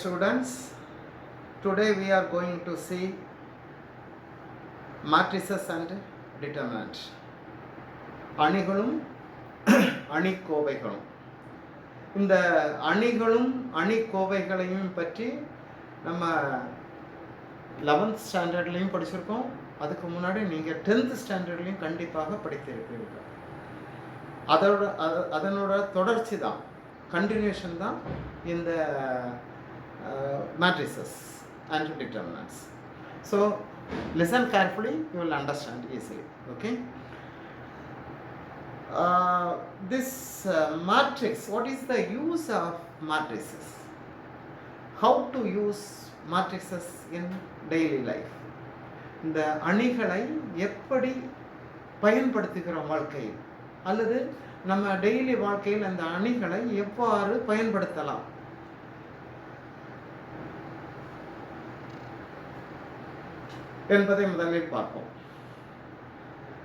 students, today we are going to see matrices and determinant. அணிகளும் அணிக்கோவைகளும். இந்த அணிகளும் அணிக்கோவைகளையும் பற்றி நம்ம 11th ஸ்டாண்டர்ட்லையும் படிச்சிருக்கோம். அதுக்கு முன்னாடி நீங்கள் 10th ஸ்டாண்டர்ட்லையும் கண்டிப்பாக படித்திருப்பீர்கள். அதனோட தொடர்ச்சி தான், கண்டினியூஷன் தான் இந்த matrices and determinants. So listen carefully, you will understand easily. Okay. This matrix, what is the use of matrices? How to use matrices in daily life? இந்த அணிகளை எப்படி பயன்படுத்துகிறோம் வாழ்க்கையில், அல்லது நம்ம டெய்லி வாழ்க்கையில் அந்த அணிகளை எவ்வாறு பயன்படுத்தலாம் என்பதை முதலில் பார்ப்போம்.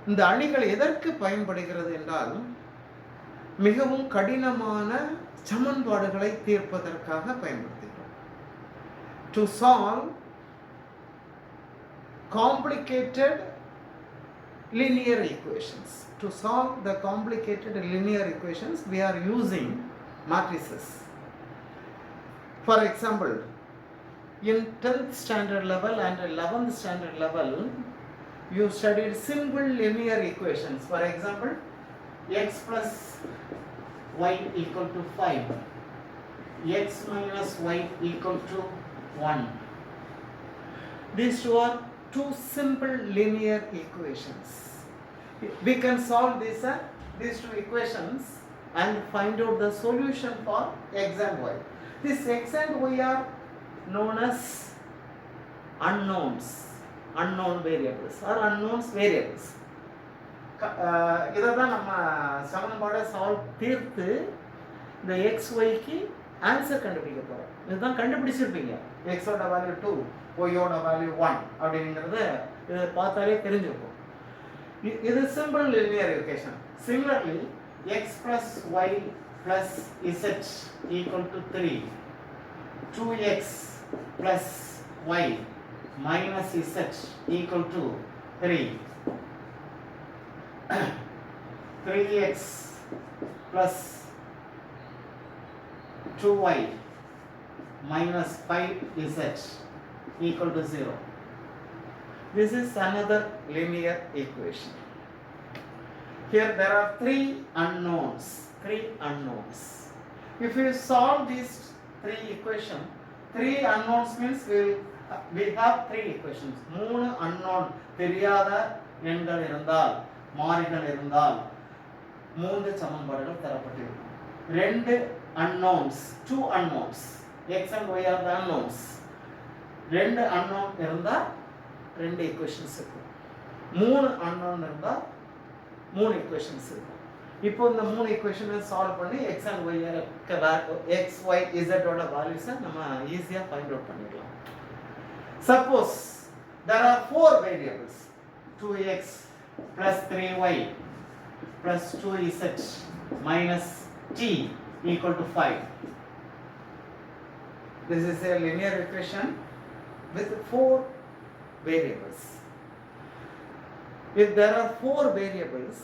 இந்த அணிகள் எதற்கு பயன்படுகிறது என்றால், மிகவும் கடினமான சமன்பாடுகளை தீர்ப்பதற்காக பயன்படுத்துகிறோம். To solve complicated linear equations. To solve the complicated linear equations, we are using matrices. For example, in 10th standard level and 11th standard level, you studied simple linear equations. For example, x plus y equal to 5, x minus y equal to 1. These two are two simple linear equations. We can solve these two equations and find out the solution for x and y. These x and y are known as unknowns, unknown variables or unknowns variables. இதை தான் நம்ம சமன்பாடை தீர்த்து இந்த X ஒய்க்கு answer கண்டுபிடிக்க போகிறோம். இதுதான் கண்டுபிடிச்சிருப்பீங்க. எக்ஸோட வேல்யூ 2, ஒய்யோட வேல்யூ 1 அப்படிங்கிறத இதை பார்த்தாலே தெரிஞ்சிருக்கும். இது simple linear equation. Similarly x plus y plus z equal to 3, 2x plus y minus z equal to 3, 3x plus 2y minus 5z equal to 0. This is another linear equation. Here there are three unknowns. If you solve these three equations, 3 unknowns means we have 3 equations. 3 unknown தெரியாத எண்கள் இருந்தால், மாறிகள் இருந்தால் 3 சமன்பாடுகள் தரப்பட்டிருக்கும். 2 unknowns, 2 unknowns, x and y are the unknowns. 2 unknown இருந்தால் 2 equations இருக்கும். 3 unknown இருந்தால் 3 equations இருக்கும். இப்போ இந்த 3 ஈக்குவேஷனை சால்வ் பண்ணி x and y x y z ஓட வேல்யூஸை நம்ம ஈஸியாக ஃபைண்ட் அவுட் பண்ணிடலாம். Suppose there are 4 variables, 2x plus 3y plus 2z minus t equal to 5. This is a linear equation with 4 variables. If there are 4 variables,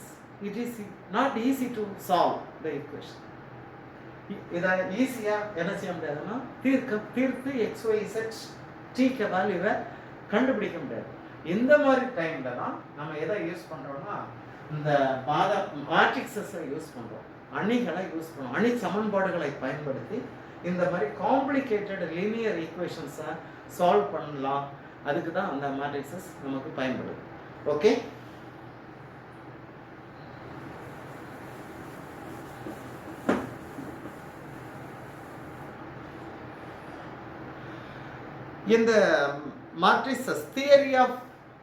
it is not easy to solve the equation. இதை ஈஸியாக என்ன செய்ய முடியாதுன்னா தீர்த்து X Y Z டீக்கு வேல்யூவை கண்டுபிடிக்க முடியாது. இந்த மாதிரி டைமில் தான் நம்ம எதை யூஸ் பண்ணுறோம்னா, இந்த மேட்ரிக்ஸஸை யூஸ் பண்ணுறோம், அணிகளை யூஸ் பண்ணுறோம். அணி சமன்பாடுகளை பயன்படுத்தி இந்த மாதிரி காம்ப்ளிகேட்டட் லீனியர் ஈக்குவேஷன்ஸை சால்வ் பண்ணலாம். அதுக்கு தான் அந்த மேட்ரிக்ஸஸ் நமக்கு பயன்படுது. ஓகே. இந்த matrices, தியரி ஆஃப்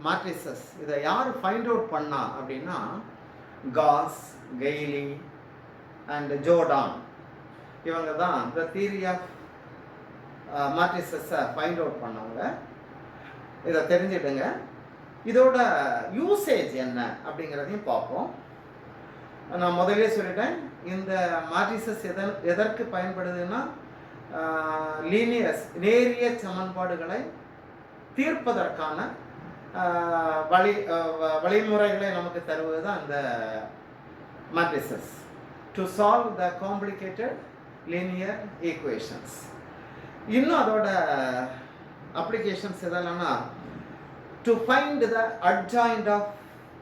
matrices, இதை யார் ஃபைண்ட் அவுட் பண்ணா அப்படின்னா, காஸ், கெய்லி அண்ட் ஜோர்டான், இவங்க தான் இந்த தியரி ஆஃப் matricesஸை ஃபைண்ட் அவுட் பண்ணவங்க. இதை தெரிஞ்சிடுங்க. இதோட யூசேஜ் என்ன அப்படிங்கிறதையும் பார்ப்போம். நான் முதலே சொல்லிட்டேன், இந்த matrices எதற்கு பயன்படுதுன்னா, நேரிய சமன்பாடுகளை தீர்ப்பதற்கான வழிமுறைகளை நமக்கு தருவது தான் இந்த matrices to solve the complicated linear equations. இன்னும் அதோட applications எதெல்லாம்னா to find the adjoint of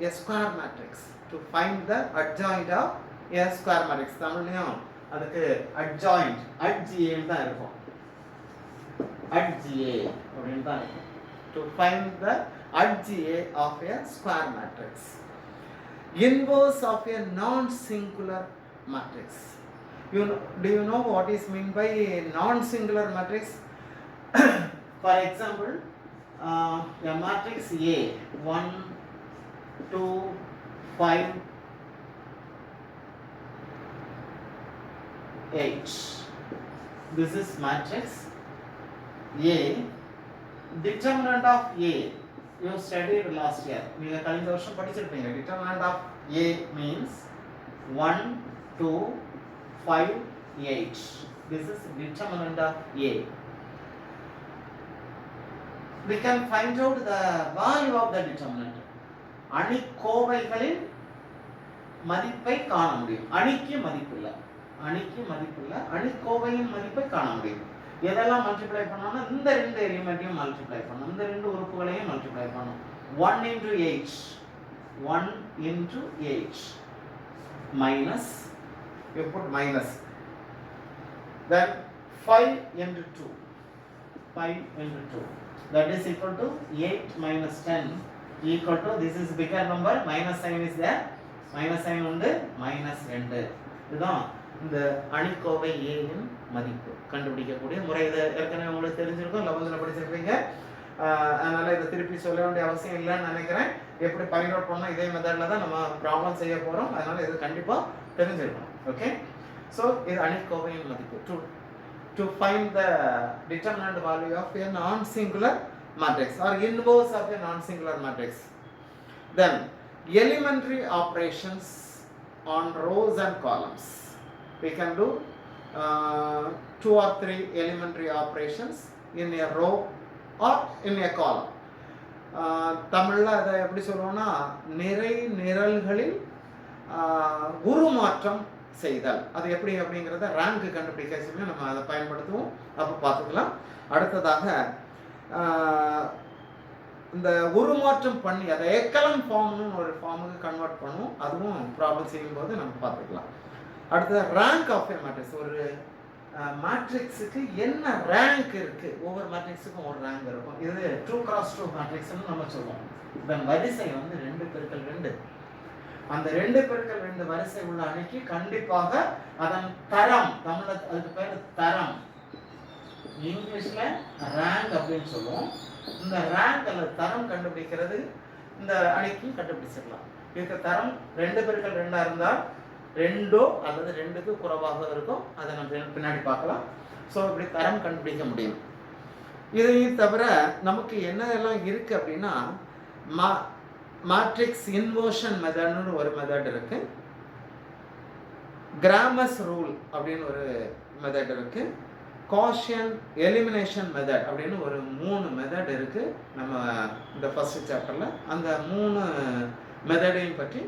a square matrix, to find the adjoint of a square matrix. தமிழ்லையும் அதுக்கு adjoint adja தான் இருக்கும், adja அப்படின்னு தான் இருக்கும். To find the adja of a square matrix. Inverse of a non-singular matrix. Do you know what is mean by non-singular matrix? For example, a matrix A 1 2 5 8. This is matrix A. Determinant of A you studied last year. நீங்க கழிந்த வருஷம் படிச்சிருப்பீங்க. Determinant of A means 1 2 5 8. This is determinant of A. We can find out the value of the determinant. அணிக்கோவைகளின் மதிப்பை காண முடியும். அணிக்கு மதிப்பில்லை, அணிக்கோவையின் மதிப்பை காண முடியும். எதெல்லாம் மல்டிப்ளை பண்ணோம்னா இந்த ரெண்டு எலிமெண்ட்டையும் மல்டிப்ளை பண்ணணும், இந்த ரெண்டு உறுப்புகளையும் மல்டிப்ளை பண்ணணும். 1 into 8 1 into 8 minus, you put minus, then 5 into 2 5 into 2, that is equal to 8 minus 10 equal to, this is bigger number, minus sign is there, minus sign உண்டு, minus 2. இதுதான் இந்த அணிக்கோவை A இன் மதிப்பு கண்டுபிடிக்கக்கூடிய முறை. இது ஏற்கனவே உங்களுக்கு தெரிஞ்சிருக்கும், 11th படிச்சிருப்பீங்க. அதனால இதை திருப்பி சொல்ல வேண்டிய அவசியம் இல்லைன்னு நினைக்கிறேன். எப்படி ஃபைண்ட் அவுட் பண்ணோம் இதே மெத்தட்ல தான் நம்ம ப்ராப்ளம் செய்ய போறோம். அதனால இது கண்டிப்பா தெரிஞ்சிருக்கணும். ஓகே, ஸோ இது அணிக்கோவையின் மதிப்பு. To find the determinant value of a non-singular matrix or inverse of a non-singular matrix. Then elementary operations on rows and columns. We can do 2 or 3 elementary operations in a row or in a column. தமிழ்ல அதை எப்படி சொல்லுவோம்னா நிறை நிரல்களில் உருமாற்றம் செய்தல். அது எப்படி அப்படிங்கிறத ரேங்க் கண்டுபிடிக்க நம்ம அதை பயன்படுத்துவோம், அப்போ பார்த்துக்கலாம். அடுத்ததாக இந்த உருமாற்றம் பண்ணி அதை எக்கலன் ஃபார்ம்னு ஒரு ஃபார்முக்கு கன்வெர்ட் பண்ணுவோம், அதுவும் ப்ராப்ளம் செய்யும்போது நம்ம பார்த்துக்கலாம். அடுத்தது ரேங்க் ஆஃப் ஏ மேட்ரிக்ஸ். ஒரு மேட்ரிக்ஸுக்கு என்ன ரேங்க் இருக்கு, ஒவ்வொரு மேட்ரிக்ஸுக்கும் ஒரு ரேங்க் இருக்கும். இது 2x2 மேட்ரிக்ஸ்னு நம்ம சொல்லுவோம். இதன் வரிசை வந்து 2x2. அந்த 2x2 வரிசை உள்ள அணிக்கு கண்டிப்பாக அதன் தரம், தமிழ்ல அதுக்கு பேர் தரம், இங்கிலீஷ்ல ரேங்க் அப்படின்னு சொல்லுவோம். இந்த ரேங்க் அல்லது தரம் கண்டுபிடிக்கிறது இந்த அணிக்கு கண்டுபிடிச்சிடலாம். இதுக்கு தரம் 2x2 இருந்தால் 2 அல்லது 2க்கு குறைவாக இருக்கும், அதை நம்ம பின்னாடி பார்க்கலாம். ஸோ இப்படி தரம் கண்டுபிடிக்க முடியும். இதையும் தவிர நமக்கு என்னெல்லாம் இருக்கு அப்படின்னா மேட்ரிக்ஸ் இன்வர்ஷன் மெத்தட்னு ஒரு மெத்தட் இருக்கு, கிராமஸ் ரூல் அப்படின்னு ஒரு மெத்தட் இருக்கு, காஷியன் எலிமினேஷன் மெத்தட் அப்படின்னு ஒரு 3 மெத்தட் இருக்கு நம்ம இந்த ஃபர்ஸ்ட் சாப்டர்ல. அந்த 3 மெத்தடையும் பற்றி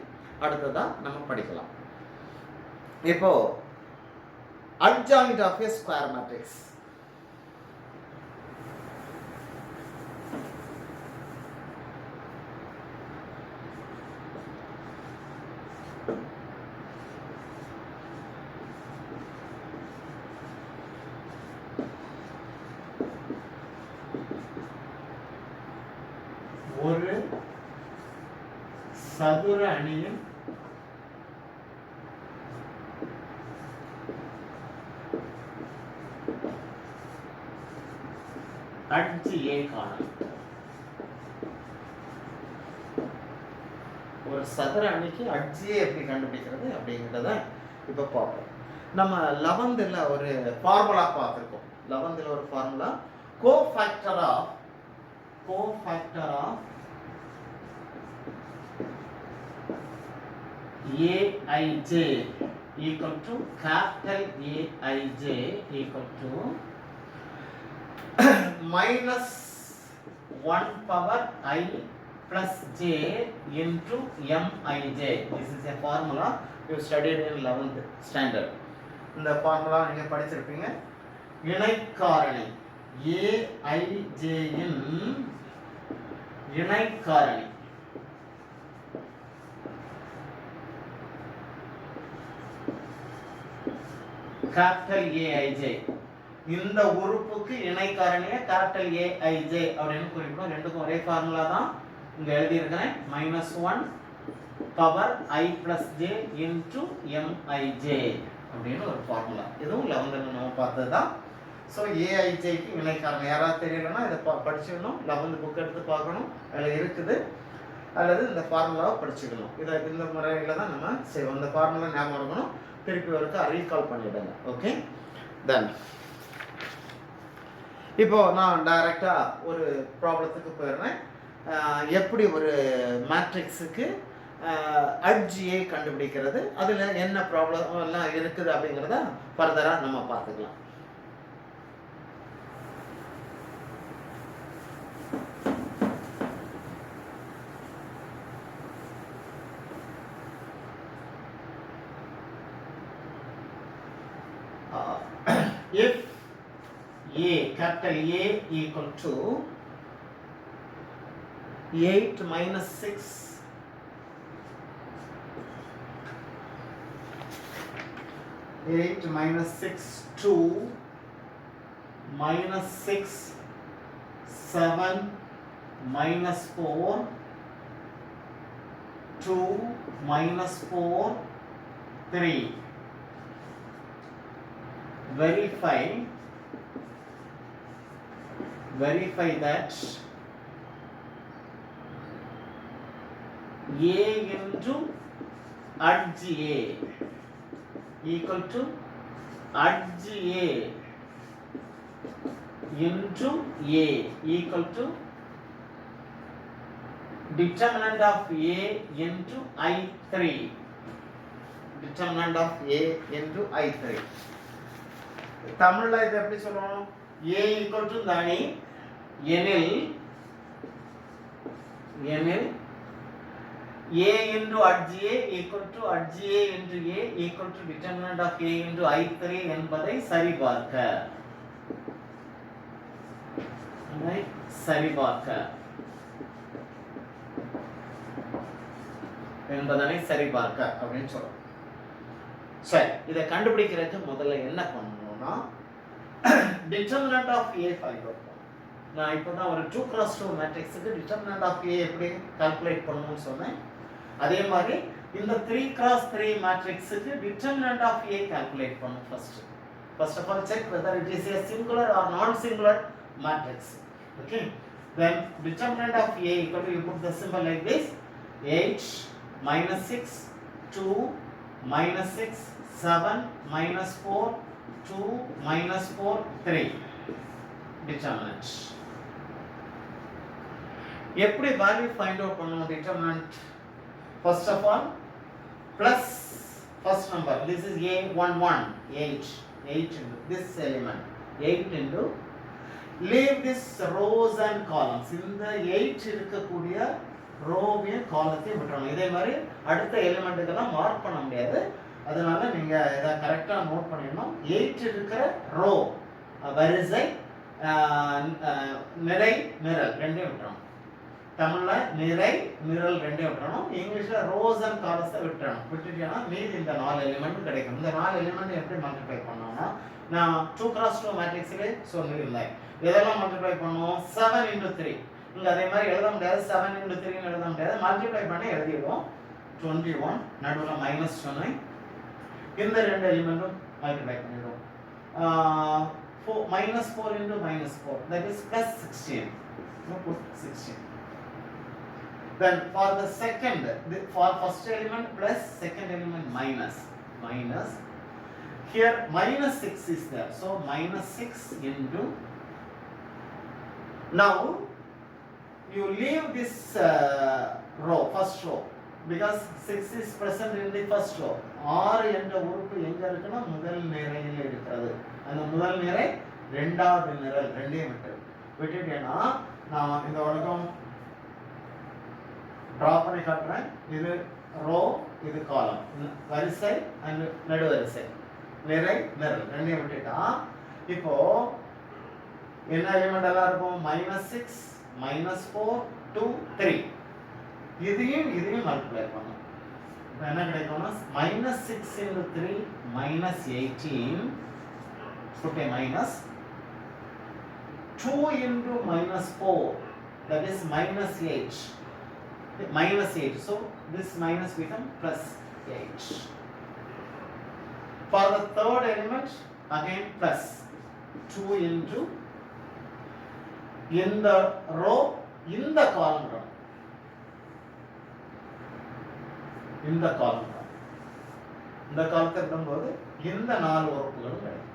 அடுத்ததா நம்ம படிக்கலாம். இப்போ adjoint of a square matrix. ஒரு சதுர அணியின் adja காணும். ஒரு சதுர அணிக்கு adja எப்படி கண்டுபிடிக்கிறது அப்படிங்கிறத இப்போ பார்ப்போம். நம்ம 11th ஒரு ஃபார்முலா பார்த்துருக்கோம். 11th ஒரு formula, cofactor of aij equal to capital Aij equal to minus 1 power I plus j into mij. This is a formula you studied in 11th standard. இந்த ஃபார்முலா நீங்க படிச்சிருப்பீங்க. இணை காரணி aij இன் இணை காரணி capital aij. இந்த உறுப்புக்கு இணை காரணியை capital aij அப்படினு குறிப்பிடுறோம். ரெண்டுக்கும் ஒரே ஃபார்முலா தான் இங்க எழுதி இருக்கேன். -1 power I plus j into mij அப்படினு ஒரு ஃபார்முலா. இதுவும் 11th நம்ம பார்த்ததுதான். சோ aij க்கு இணை காரணி யாராவது தெரியலனா இத படிச்சிடணும். 11th புக் எடுத்து பார்க்கணும். அதுல இருக்குது. அல்லது இந்த ஃபார்முலாவை படிச்சுக்கணும். இத இந்த முறையில தான் நம்ம செய்வோம். இந்த ஃபார்முலா ஞாபகம் இருக்கணும். திருப்பி ஒருக்க ரீகால் பண்ணிடுங்க. ஓகே தென் இப்போ நான் டைரக்டா ஒரு ப்ராப்ளத்துக்கு போயிடுறேன். எப்படி ஒரு மேட்ரிக்ஸுக்கு அட்ஜியை கண்டுபிடிக்கிறது, அதுல என்ன ப்ராப்ளம் எல்லாம் இருக்குது அப்படிங்கிறத ஃபர்தரா நம்ம பார்த்துக்கலாம். If A, capital A equal to 8 minus 6 8 minus 6 2 minus 6 7 minus 4 2 minus 4 3. Verify that A into adj A equal to adj A into A equal to determinant of A into I3. Determinant of A into I3. தமிழ்ல இது எப்படி சொல்லணும்? A equal to தானி எனில் A into adj A equal to adj A into A equal to determinant of A into I3 என்பதை சரிபார்க்க என்பதனை சரிபார்க்க அப்படின்னு சொல்றோம். சரி, இதை கண்டுபிடிக்கிறதுக்கு முதல்ல என்ன பண்ணணும்னா determinant of A find out பண்ணணும். நான் இப்போதான் ஒரு 2x2 மேட்ரிக்ஸுக்கு determinant of A எப்படி கால்குலேட் பண்ணணும்னு சொன்னேன். அதே மாதிரி இந்த 3x3 மேட்ரிக்ஸுக்கு determinant of A கால்குலேட் பண்ணணும் first of all check whether it is a singular or non singular matrix. Okay, then determinant of A equal to, you put the symbol like this, 8 minus 6 2 minus 6 7 minus 4 2 minus 4 3. determinant. எப்படி value find out பண்ணணும் determinant? First of all, plus first number, this is A11 8 into this element 8 into, leave this rows and columns. இந்த 8 இருக்கக்கூடிய ரோவையும் காலத்தையும் விட்டுறணும். இதே மாதிரி அடுத்த எலிமெண்ட்டுக்கெல்லாம் mark பண்ண முடியாது. அதனால நீங்க இதை கரெக்டா நோட் பண்ணிடணும். 8 இருக்கிற ரோ வரிசை நிறை நிரல் ரெண்டையும் விட்டுறணும். தமிழ்ல நிறை நிரல் ரெண்டையும் விட்டுறணும். இங்கிலீஷ்ல ரோஸ் அண்ட் காலம்ஸை விட்டுறணும். விட்டுட்டீங்கன்னா மீதி இந்த 4 எலிமெண்ட் கிடைக்கும். இந்த 4 எலிமெண்ட் எப்படி மல்டிப்ளை பண்ணணும்னா, நான் 2x2 மேட்ரிக்ஸ்ல சொல்லியிருந்தேன். இதெல்லாம் மல்டிப்ளை பண்ணுவோம் 7 into 3. இங்க அதே மாதிரி எழுத முடியாது, 7 into 3 ன்னு எழுத முடியாது. மல்டிப்ளை பண்ணி எழுதிடுவோம். 21 நடுவுல மைனஸ் சொன்னேன். இந்த ரெண்டு எலிமெண்ட்டும் மல்டிப்ளை பண்ணிடுவோம். minus 4 into minus 4, that is plus 16. No, put 16. Then for the second, for first element plus, second element minus. Here minus 6 is there, so minus 6 into, now you leave this row, first row, because 6 is present in the first row. 6 என்ற உறுப்பு எங்க இருக்குன்னா முதல் நிரையில் இருக்கிறது. அந்த முதல் நிரை ரெண்டாவது நிரல் ரெண்டையும் விட்டுட்டேன்னா நான் இந்த உலகம் ட்ரா பண்ணி காட்டுறேன். இது ரோ, இது காலம், வரிசை அண்ட் நடுவரிசை, நிறை நிரல் ரெண்டையும் விட்டுட்டா இப்போ என்ன எலிமெண்ட் எல்லாம் இருக்கும்? -6, -4, 2, 3. இதையும் மல்டிப்ளை பண்ணும். இப்போ என்ன கிடைக்கும்னா -6 into 3 -18, put a minus, 2 into -4, that is -8. -8, so this minus become +8. For the third element again plus 2 into in the row, in the column, in the column, இந்த காலத்தை விடும்போது இந்த 4 உறுப்புகள் கிடைக்கும்.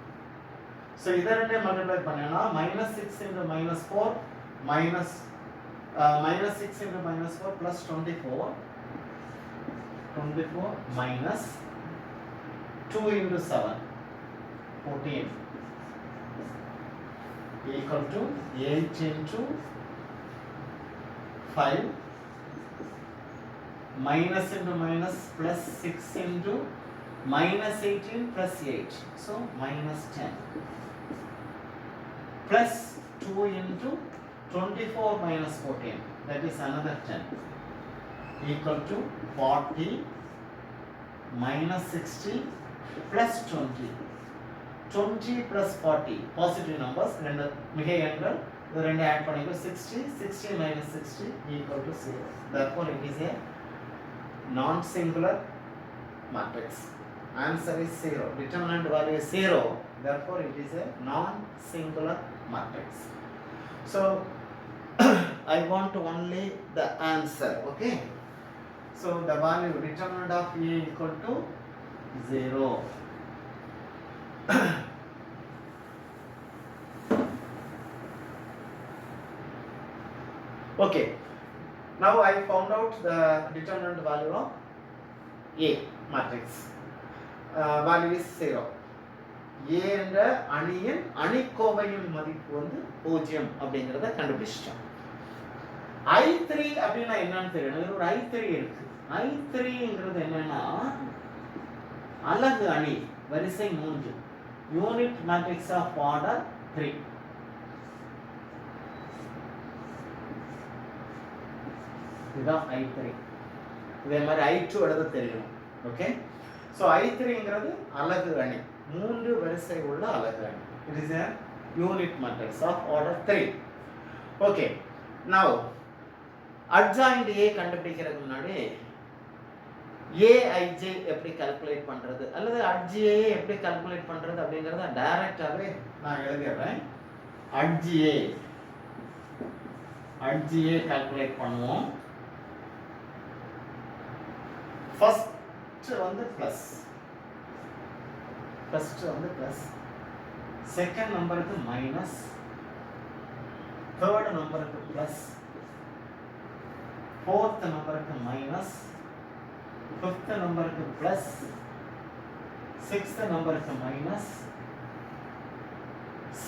ஸோ இதை ரெண்டையும் மல்டிப்ளை பண்ணேன்னா -6 into -4 minus -6 into -4 plus 24 minus 2 into 7 14 equal to 8 into 5 minus into minus plus 6 into -18 plus 8, so -10 plus 2 into 24 minus 14, that is another 10, equal to 40 minus 60 plus 20. 20 plus 40 positive numbers, ரெண்டு மிகை எண்கள், இது ரெண்டு add பண்ணிக்கோ. 60 minus 60 equal to 0. Therefore it is a non-singular matrix. Answer is 0. Determinant value is 0. Therefore it is a non-singular matrix. So I want only the answer. Okay. So the value determinant of A equal to 0. Okay. Now I found out the determinant value of A matrix. Value is 0. A என்ற அணியின் அணிக்கோவையின் மதிப்பு வந்து 0 அப்படிங்கறத கண்டுபிடிச்சிட்டோம். I3 அப்படினா என்னன்னு தெரியணும். ஒரு I3 இருக்கு. I3ங்கிறது என்னன்னா அலகு அணி, வரிசை 3, யூனிட் மேட்ரிக்ஸ் ஆஃப் ஆர்டர் 3. இதுதான் I3. இதே மாதிரி I2 எழுத தெரியும். ஓகே. So I3ங்கிறது அலகு அணி, 3 வரிசை உள்ள அலகு அணி. It is a unit matrix of order 3. Okay. Now adjoint A கண்டுபிடிக்கிறதுக்கு முன்னாடி AIJ எப்படி கால்குலேட் பண்றது அல்லது adja எப்படி கால்குலேட் பண்றது அப்படிங்கறத டைரக்டாவே நான் எழுதிறேன். adja கால்குலேட் பண்ணுவோம். ஃபர்ஸ்ட் வந்து பிளஸ், செகண்ட் நம்பருக்கு மைனஸ், தேர்ட் நம்பருக்கு plus, fourth number minus, fifth number plus, sixth number minus,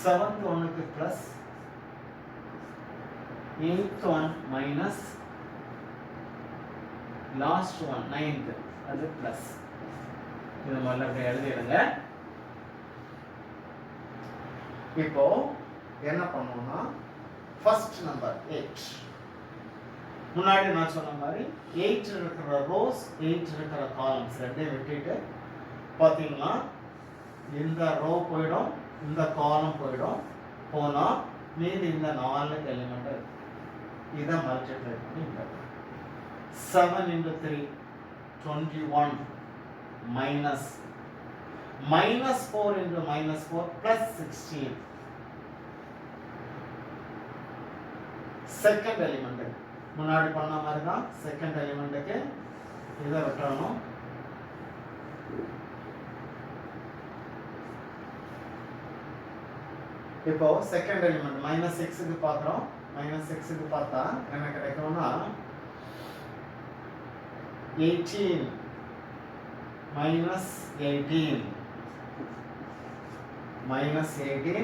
seventh one plus, eighth one minus, last one ninth அது प्लस. இது முதல்ல அப்படியே எழுதிடுங்க. இப்போ என்ன பண்ணுவோம்னா ஃபர்ஸ்ட் நம்பர் 8 முன்னாடி நான் சொன்ன மாதிரி 8 இருக்கிற ரோஸ் 8 இருக்கிற காலம்ஸ் ரெண்டையும் விட்டுட்டு பார்த்தீங்கன்னா இந்த ரோ போயிடும், இந்த காலம் போயிடும். போனா மீதி இந்த 4 எலிமெண்ட் இதை மல்டிப்ளை பண்ணி 7 into 3 21 minus 4 into -4 plus 16. Second element முன்னாடி பண்ண மாதிரி தான் செகண்ட் எலிமெண்ட்டுக்கு இதை விட்டுறணும். இப்போ செகண்ட் எலிமெண்ட் -6க்கு பார்க்குறோம். -6க்கு பார்த்தா என்ன கிடைக்கும்னா 18 -18 -18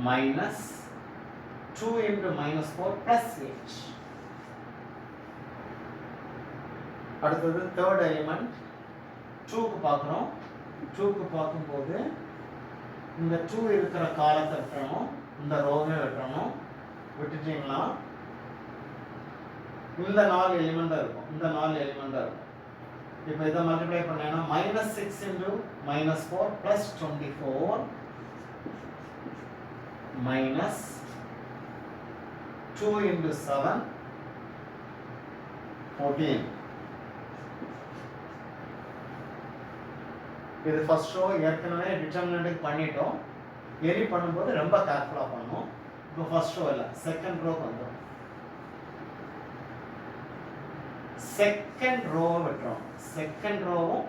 minus 2 into minus 4 plus 8. அடுத்தது third element 2 க்கு பார்க்குறோம். 2 க்கு பார்க்கும்போது இந்த 2 இருக்கிற காலத்தை விட்டுறணும், இந்த ரோவை விட்டுறணும். விட்டுட்டீங்கன்னா இந்த 4 எலிமெண்ட் இருக்கும், இந்த 4 எலிமெண்ட் இருக்கும். இப்போ இதை மல்டிப்ளை பண்ணேன்னா minus 6 into minus 4 plus 24 minus 2 into 7 14. இது ஃபர்ஸ்ட் ரோ ஏற்கனவே டிட்டர்மினன்ட் பண்ணிட்டோம். எரி பண்ணும்போது ரொம்ப கேர்ஃபுல்லாக பண்ணணும். இப்போ ஃபர்ஸ்ட் ரோ இல்லை, செகண்ட் ரோக்கு வந்துடும். செகண்ட் ரோ விட்டுறோம். செகண்ட் ரோவும்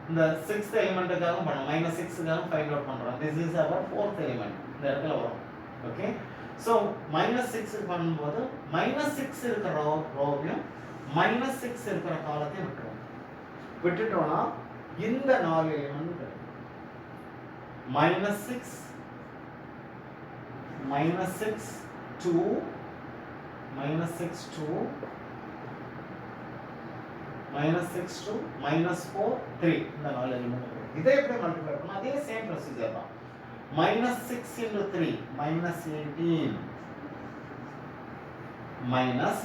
இந்த 6th எலிமெண்ட்டுக்காக பண்ணோம், மைனஸ் 6க்காக ஃபைண்ட் அவுட் பண்ணுறோம். This is our 4th element, இந்த இடத்துல வரும். ஓகே, ஸோ மைனஸ் 6 பண்ணும்போது மைனஸ் 6 இருக்கிற ரோவையும் மைனஸ் 6 இருக்கிற காலத்தையும் விட்டுருவோம். விட்டுட்டோம்னா இந்த 4 element minus 6 minus 6 2 minus 6 2 minus 6 2 minus 4 3 இந்த 4 எலிமெண்ட். இதை எப்படி மல்டிப்ளை பண்ணா அதே சேம் ப்ரொசீஜர் தான். minus 6 into 3 minus 18 minus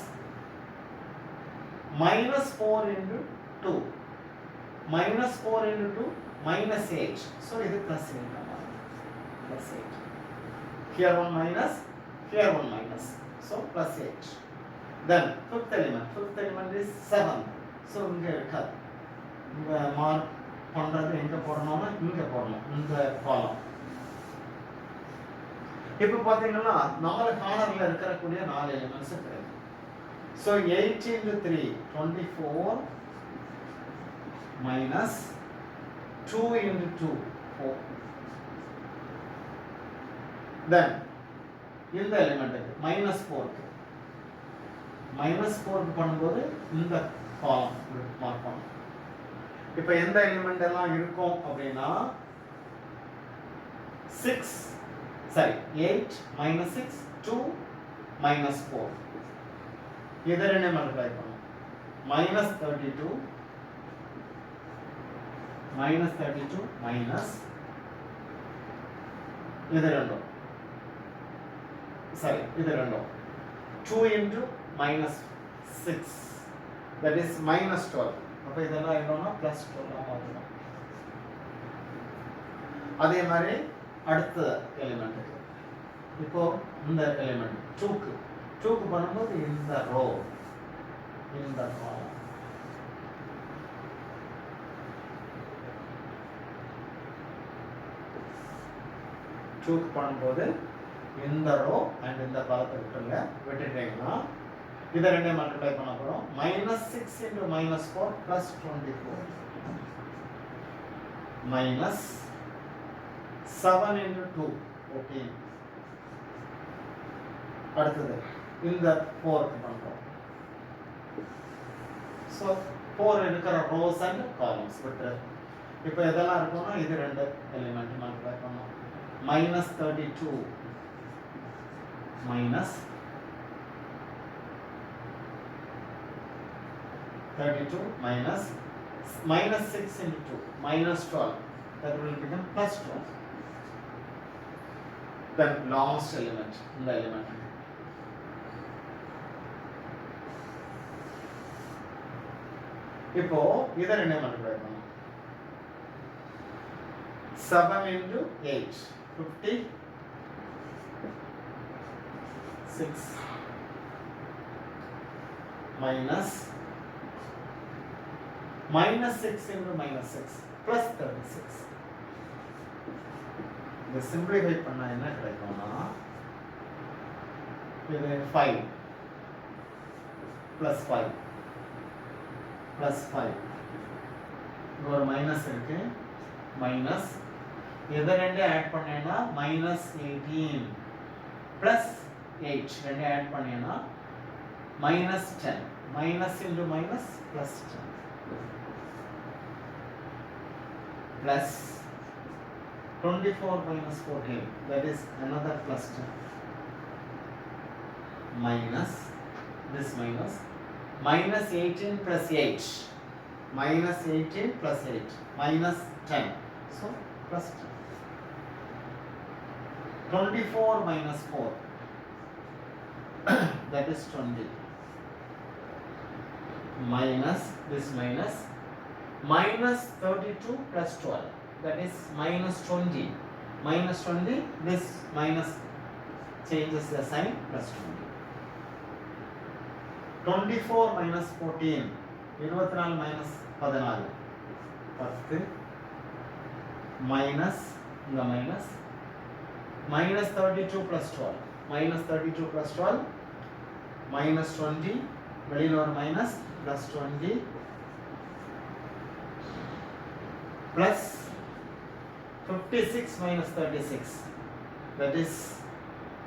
minus 4 into 2 minus 4 into 2 minus 8. So இது plus 8 plus 8. Here one minus, here one minus. So plus 8. Then fifth element is 7. So இங்க இருக்காது. இங்க மார்க் பண்றது எங்க போடணும்னா இங்க போடணும், இந்த காலம். இப்போ பாத்தீங்கன்னா நம்மள கார்னர்ல இருக்கக்கூடிய 4 எலிமெண்ட்ஸ் இருக்கு. So 8 into 3 24 minus 2 into 2 4. Then இந்த எலிமெண்ட்டுக்கு minus 4 minus 4 பண்ணும்போது இந்த காலம் மார்க் பண்ணணும். இப்போ எந்த எலிமெண்ட் எல்லாம் இருக்கும் அப்படின்னா 8 minus 6 2 minus 4 இதை ரெண்டே மல்டிப்ளை பண்ணணும். minus 32 minus இது ரெண்டும் இது ரெண்டும் 2 into minus 6 that is minus 12. அப்ப இதெல்லாம் என்னன்னா plus 12 ஆகும். அதே மாதிரி அடுத்த எலிமெண்ட் இப்போ இந்த எலிமெண்ட் 2 க்கு பண்ணும்போது இந்த ரோ இந்த காலம் சூஸ் பண்ணும்போது இந்த ரோ அண்ட் இந்த காலத்தை விட்டுருங்க. விட்டுட்டீங்கன்னா இதை ரெண்டே மல்டிப்ளை பண்ண போகிறோம். Minus 6 into minus 4 plus 24 minus 7 into 2 14. அடுத்தது இந்த 4க்கு பண்ணுறோம். ஸோ 4 இருக்கிற ரோஸ் அண்ட் காலம்ஸ் விட்டு இப்போ எதெல்லாம் இருக்கும்னா இது ரெண்டு எலிமெண்ட் மல்டிப்ளை பண்ணோம். minus 32 minus 32 minus minus 6 into 2 minus 12, that will become plus 12. Then last element in the element இப்போ இதை ரெண்டே மல்டிப்ளை பண்ணோம். 7 into 8 56 minus 6 into minus 6 plus 36. இதை சிம்பிளிஃபை பண்ணா என்ன கிடைக்கும்னா இது 5 plus 5 plus 5 இங்க ஒரு மைனஸ் இருக்கு. மைனஸ் இதை ரெண்டு ஆட் பண்ணேன்னா மைனஸ் 18 பிளஸ் 8 ரெண்டு ஆட் பண்ணேன்னா minus 10. Minus into minus plus 10 plus 24 minus 14, that is another cluster. Minus, this minus, minus 18 plus 8, minus 18 plus 8, minus 10, so plus 10. 24 minus 4, that is 20, minus this minus, minus 32 plus 12, that is minus 20, minus 20, this minus changes the sign, plus 20. 24 minus 14, 24 minus 14, 10, minus the minus, minus 32 plus 12, minus 32 plus 12, minus 20, வெளியில் ஒரு minus, plus 20, plus 56 minus 36, that is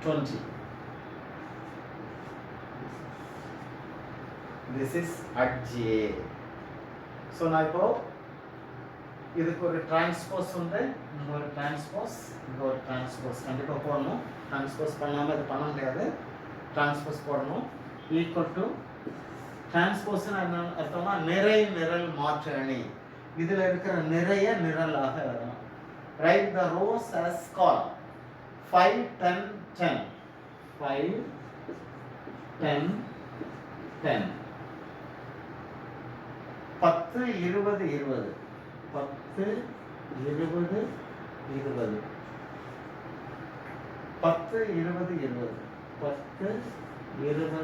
20. This is at GA. So நான் இப்போ இதுக்கு ஒரு transpose உண்டு, இங்கே ஒரு transpose, இங்கே ஒரு டிரான்ஸ்போஸ் கண்டிப்பாக போடணும். டிரான்ஸ்போஸ் பண்ணாமல் இது பண்ண முடியாது. டிரான்ஸ்போஸ் போடணும். ஈக்குவல் டு டிரான்ஸ்போஸ்னு என்ன அர்த்தம்னா நிறை நிரல் மாற்று அணி. இதில் இருக்கிற நிறைய நிரலாக வரணும். ரைட் த ரோஸ் as column 5 10 10 5 10 10 10 20 20 10 20 20 10 20 20 10 20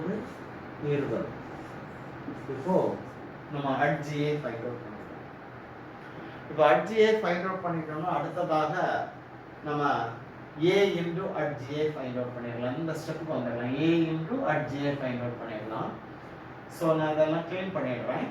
20. இப்போ நம்ம அட்ஜியை ஃபைண்ட் அவுட் பண்ணலாம். இப்போ அட்ஜியை ஃபைண்ட் அவுட் பண்ணிட்டோம்னா அடுத்ததாக நம்ம ஏ இன்டு அட்ஜியை ஃபைண்ட் அவுட் பண்ணிடலாம். இந்த ஸ்டெப்புக்கு வந்துடலாம். ஏ இன்டு அட்ஜியை ஃபைண்ட் அவுட் பண்ணிடலாம். ஸோ நான் இதெல்லாம் க்ளீன் பண்ணிடுறேன்.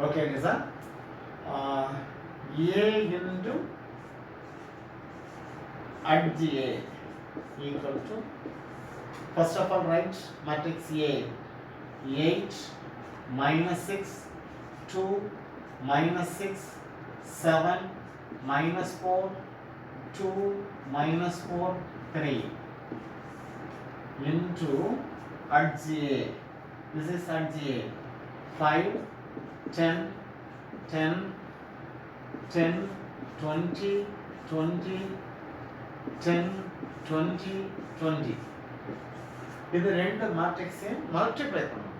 Okay, Lisa. A into adj A equal to, first of all write matrix A, 8 minus 6 2 minus 6 7 minus 4 2 minus 4 3 into adj A. This is adj A. 5 10 10 10 20 20 10 20 20. இது ரெண்டு மேட்ரிக்ஸை மல்டிப்ளை பண்ணணும்.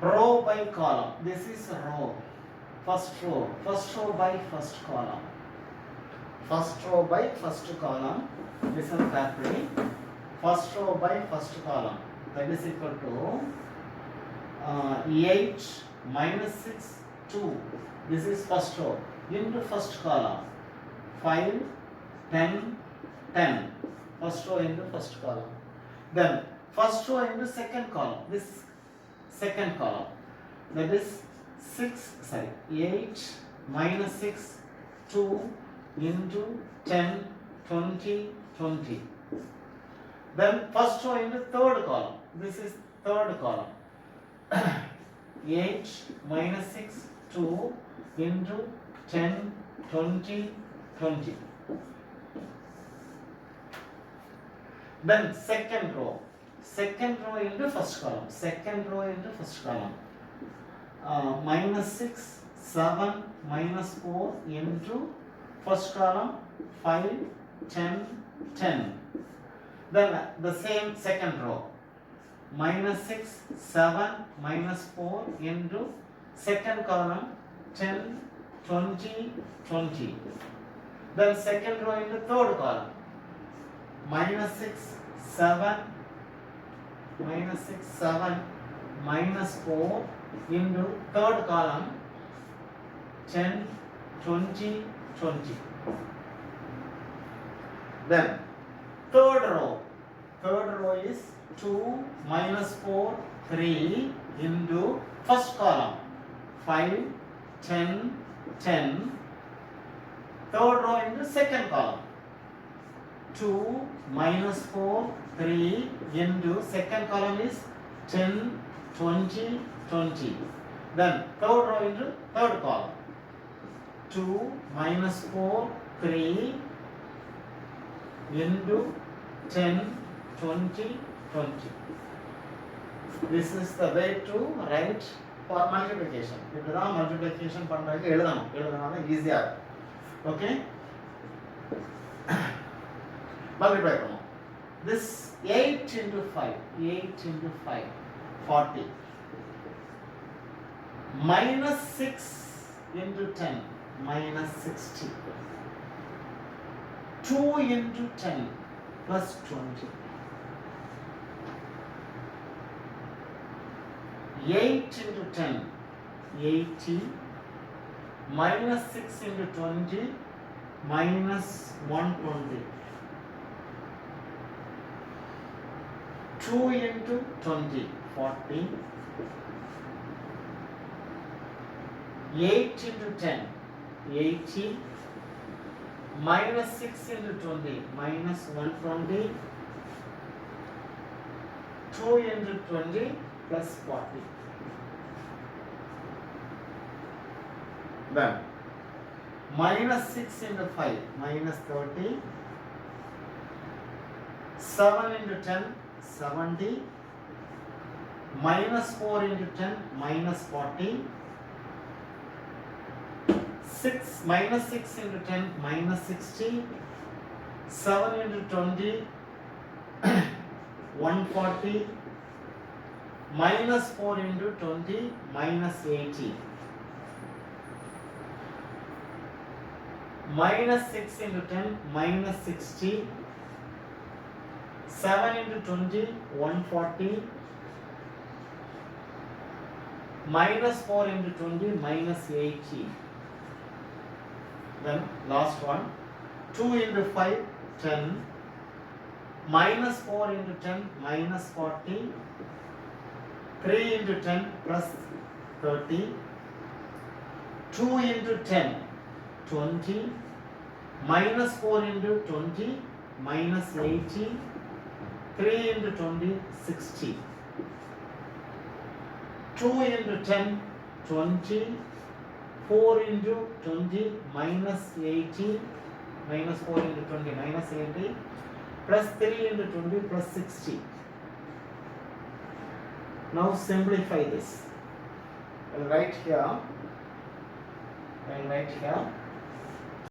row by column. This is row. First row by first column. First row by first column. Listen carefully. First row by first column. That is equal to 8 minus 6 2, this is first row, into first column 5 10 10, first row into first column. Then first row into second column, this second column, that is 8 minus 6 2 into 10 20 20. Then first row into third column, this is third column, 8 minus 6 2 into 10 20 20. Then second row into first column, minus 6 7 minus 4 into first column 5 10 10. Then the same second row, minus 6 7 minus 4 into second column 10 20 20. Then second row into third column, minus 6 7 minus 4 into third column 10 20 20. Then third row is 2 minus 4 3 into first column 5 10 10 third row into second column. 2 minus 4 3 into second column is 10 20 20. Then third row into third column. 2 minus 4 3 into 10 20 20. This is the way to write for multiplication. இப்படி தான் multiplication பண்றதுக்கு எழுதணும் ஈஸியா இருக்கும். Okay, multiply பண்ணுவோம். This 8 into 5 40 minus 6 into 10 minus 60. 2 into 10 plus 20. 8 into 10 80 minus 6 into 20 minus 120. 2 into 20 40. 8 into 10 80 minus 6 into 20 minus 120. 2 into 20 plus 40. Then minus 6 into 5 minus 30. 7 into 10 70. Minus 4 into 10 minus 40. 6 minus 6 into 10 minus 60. 7 into 20 140. Minus 4 into 20 minus 80. Minus 6 into 10 minus 60. 7 into 20 140. Minus 4 into 20 minus 80. Then last one, 2 into 5 10. Minus 4 into 10 minus 40. 3 into 10 plus 30. 2 into 10 20. Minus 4 into 20 minus 80. 3 into 20 60. 2 into 10 20. 4 into 20 minus 80. Minus 4 into 20 minus 80. Plus 3 into 20 plus 60. Now simplify this. I will write here.